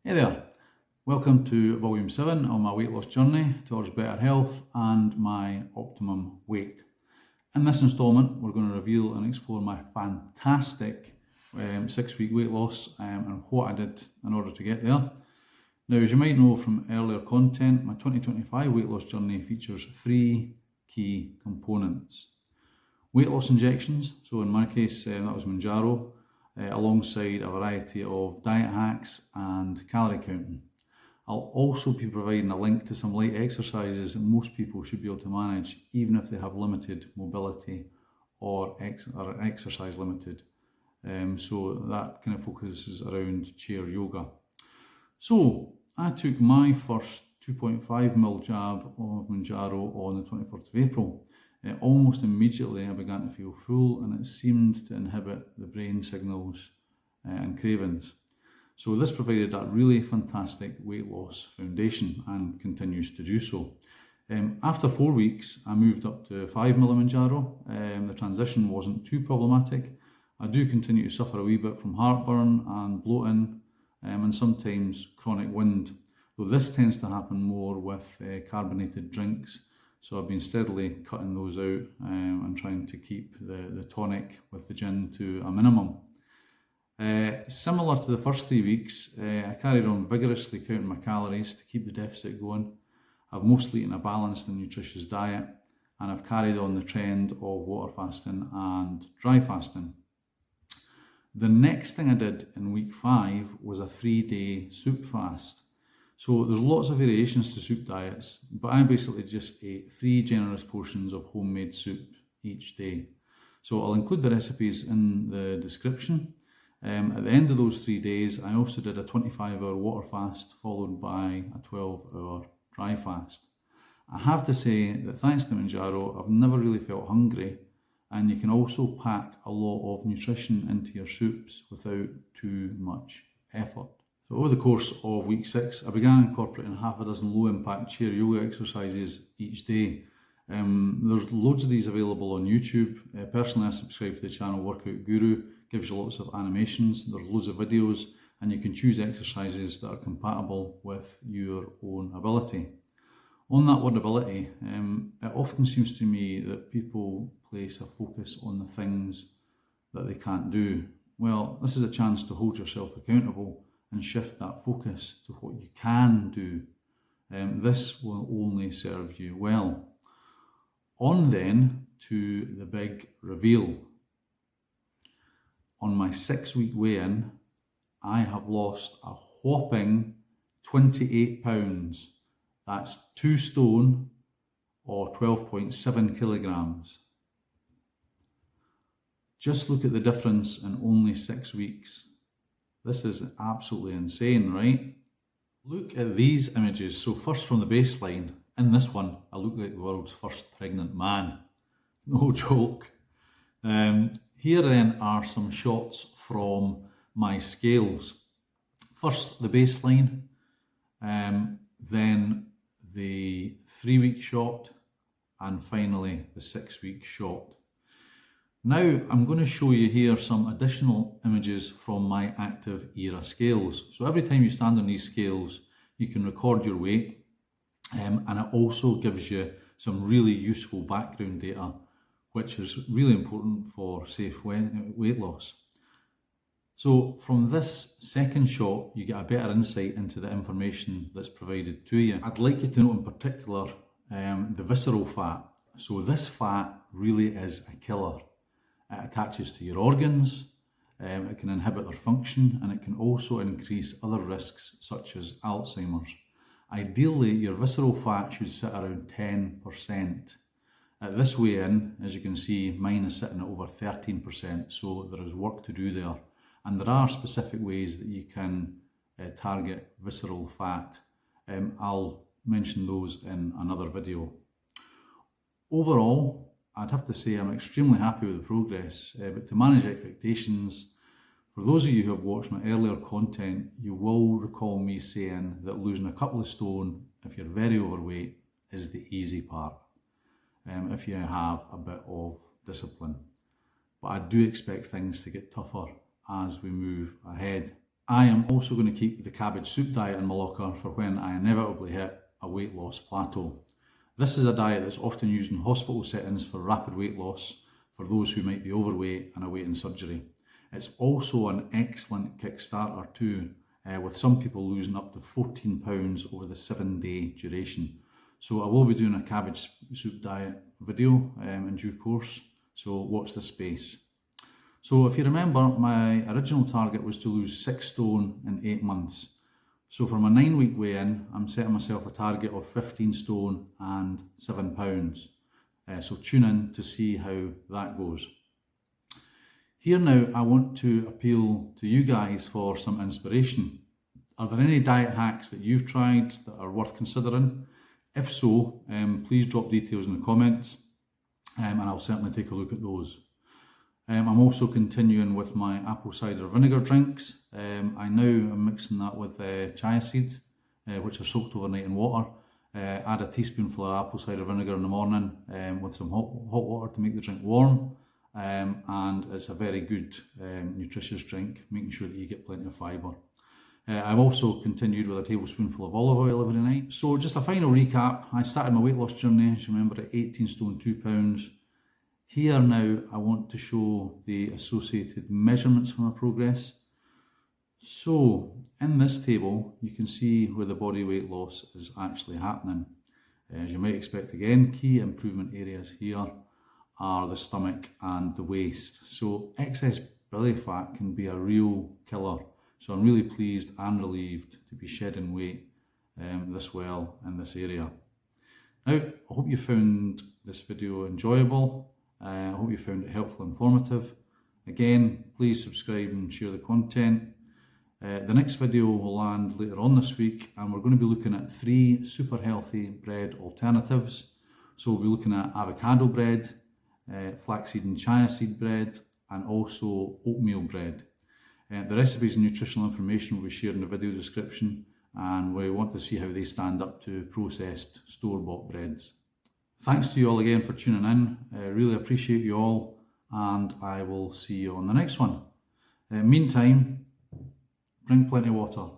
Hey there, welcome to Volume 7 on my weight loss journey towards better health and my optimum weight. In this instalment, we're going to reveal and explore my fantastic 6-week weight loss and what I did in order to get there. Now, as you might know from earlier content, my 2025 weight loss journey features 3 key components. Weight loss injections, so in my case that was Mounjaro, alongside a variety of diet hacks and calorie counting. I'll also be providing a link to some light exercises that most people should be able to manage, even if they have limited mobility or are exercise limited. So that kind of focuses around chair yoga. So I took my first 2.5ml jab of Mounjaro on the 24th of April. Almost immediately I began to feel full, and it seemed to inhibit the brain signals and cravings. So this provided that really fantastic weight loss foundation and continues to do so. After 4 weeks I moved up to 5ml Mounjaro. The transition wasn't too problematic. I do continue to suffer a wee bit from heartburn and bloating and sometimes chronic wind, though this tends to happen more with carbonated drinks. So I've been steadily cutting those out and trying to keep the tonic with the gin to a minimum. Similar to the first 3 weeks, I carried on vigorously counting my calories to keep the deficit going. I've mostly eaten a balanced and nutritious diet, and I've carried on the trend of water fasting and dry fasting. The next thing I did in week 5 was a 3-day soup fast. So there's lots of variations to soup diets, but I basically just ate 3 generous portions of homemade soup each day. So I'll include the recipes in the description. At the end of those 3 days, I also did a 25-hour water fast followed by a 12-hour dry fast. I have to say that thanks to Mounjaro, I've never really felt hungry, and you can also pack a lot of nutrition into your soups without too much effort. So over the course of week 6, I began incorporating half a dozen low-impact chair yoga exercises each day. There's loads of these available on YouTube. Personally, I subscribe to the channel Workout Guru, gives you lots of animations, there's loads of videos, and you can choose exercises that are compatible with your own ability. On that word ability, it often seems to me that people place a focus on the things that they can't do. Well, this is a chance to hold yourself accountable and shift that focus to what you can do. This will only serve you well. On then to the big reveal. On my 6-week weigh-in, I have lost a whopping 28 pounds. That's 2 stone or 12.7 kilograms. Just look at the difference in only 6 weeks. This is absolutely insane, right? Look at these images. So first from the baseline, in this one, I look like the world's first pregnant man. No joke. Here then are some shots from my scales. First the baseline, then the 3-week shot, and finally the 6-week shot. Now I'm going to show you here some additional images from my active era scales. So every time you stand on these scales, you can record your weight, and it also gives you some really useful background data, which is really important for safe weight loss. So from this second shot, you get a better insight into the information that's provided to you. I'd like you to note in particular the visceral fat. So this fat really is a killer. It attaches to your organs, it can inhibit their function, and it can also increase other risks such as Alzheimer's. Ideally, your visceral fat should sit around 10%. At this weigh-in, as you can see, mine is sitting at over 13%, so there is work to do there. And there are specific ways that you can target visceral fat. I'll mention those in another video. Overall, I'd have to say I'm extremely happy with the progress, but to manage expectations, for those of you who have watched my earlier content, you will recall me saying that losing a couple of stone, if you're very overweight, is the easy part, if you have a bit of discipline. But I do expect things to get tougher as we move ahead. I am also going to keep the cabbage soup diet in my locker for when I inevitably hit a weight loss plateau. This is a diet that's often used in hospital settings for rapid weight loss for those who might be overweight and awaiting surgery. It's also an excellent kickstarter too, with some people losing up to 14 pounds over the 7-day duration. So I will be doing a cabbage soup diet video in due course, so watch this space. So if you remember, my original target was to lose 6 stone in 8 months. So for my 9-week weigh-in, I'm setting myself a target of 15 stone and 7 pounds. So tune in to see how that goes. Here now, I want to appeal to you guys for some inspiration. Are there any diet hacks that you've tried that are worth considering? If so, please drop details in the comments, and I'll certainly take a look at those. I'm also continuing with my apple cider vinegar drinks. I now am mixing that with chia seed, which are soaked overnight in water. Add a teaspoonful of apple cider vinegar in the morning with some hot water to make the drink warm. And it's a very good nutritious drink, making sure that you get plenty of fibre. I've also continued with a tablespoonful of olive oil every night. So just a final recap, I started my weight loss journey, as you remember, at 18 stone 2 pounds. Here now I want to show the associated measurements for my progress. So in this table you can see where the body weight loss is actually happening. As you might expect again, key improvement areas here are the stomach and the waist. So excess belly fat can be a real killer. So I'm really pleased and relieved to be shedding weight this well in this area. Now, I hope you found this video enjoyable. I hope you found it helpful and informative. Again, please subscribe and share the content. The next video will land later on this week, and we're going to be looking at 3 super healthy bread alternatives. So we'll be looking at avocado bread, flaxseed and chia seed bread, and also oatmeal bread. The recipes and nutritional information will be shared in the video description, and we want to see how they stand up to processed store-bought breads. Thanks to you all again for tuning in. I really appreciate you all, and I will see you on the next one. Meantime, drink plenty of water.